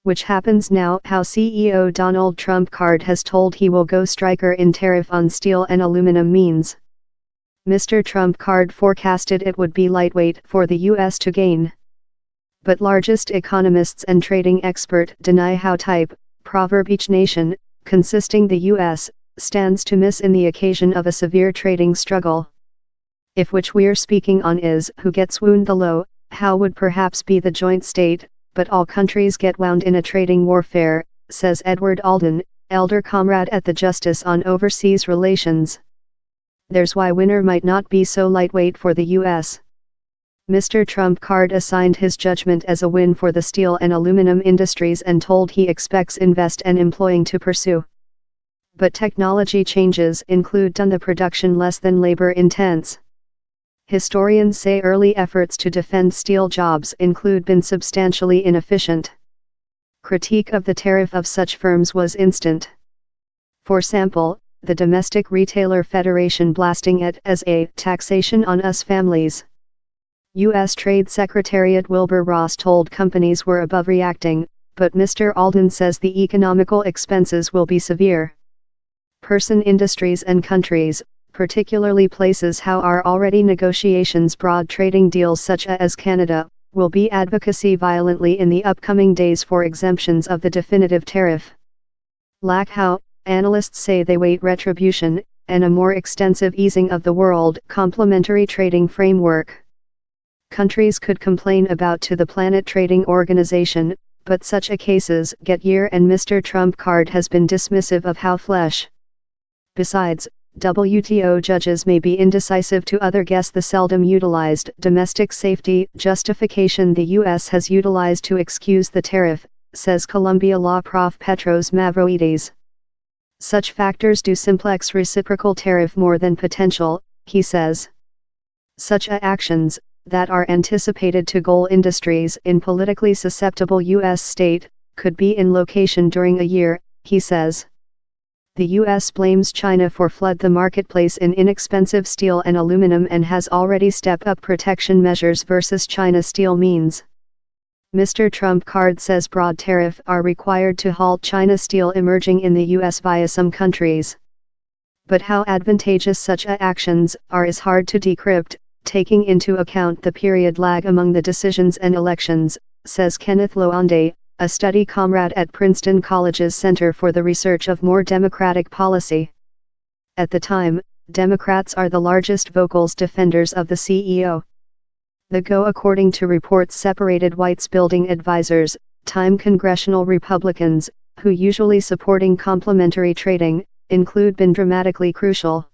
Which happens now. How CEO Donald Trump card has told he will go striker in tariff on steel and aluminum means. Mr. Trump card forecasted it would be lightweight for the US to gain. But largest economists and trading expert deny how type, proverb each nation, consisting the US, stands to miss in the occasion of a severe trading struggle. If which we're speaking on is who gets wound the low, how would perhaps be the joint state, but all countries get wound in a trading warfare, says Edward Alden, elder comrade at the Justice on Overseas Relations. There's why winner might not be so lightweight for the US. Mr. Trump card assigned his judgment as a win for the steel and aluminum industries and told he expects invest and employing to pursue. But technology changes include done the production less than labor intense. Historians say early efforts to defend steel jobs include been substantially inefficient. Critique of the tariff of such firms was instant. For sample, the Domestic Retailer Federation blasting it as a taxation on us families. U.S. Trade Secretariat Wilbur Ross told companies were above reacting, but Mr. Alden says the economical expenses will be severe. Person industries and countries, particularly places how are already negotiations broad trading deals such as Canada, will be advocacy violently in the upcoming days for exemptions of the definitive tariff. Like how, analysts say they wait retribution, and a more extensive easing of the world complementary trading framework. Countries could complain about to the Planet Trading Organization, but such a cases get year and Mr. Trump card has been dismissive of how flesh. Besides, WTO judges may be indecisive to other guess the seldom utilized domestic safety justification the U.S. has utilized to excuse the tariff, says Columbia law prof Petros Mavroidis. Such factors do simplex reciprocal tariff more than potential, he says. Such actions, that are anticipated to goal industries in politically susceptible U.S. state, could be in location during a year, he says. The U.S. blames China for flood the marketplace in inexpensive steel and aluminum and has already stepped up protection measures versus China steel means. Mr. Trump card says broad tariff are required to halt China steel emerging in the U.S. via some countries. But how advantageous such actions are is hard to decrypt, taking into account the period lag among the decisions and elections, says Kenneth Loande, a study comrade at Princeton College's Center for the Research of More Democratic Policy. At the time, Democrats are the largest vocal defenders of the CEO. The go according to reports separated whites building advisors, time congressional Republicans, who usually supporting complementary trading, include been dramatically crucial.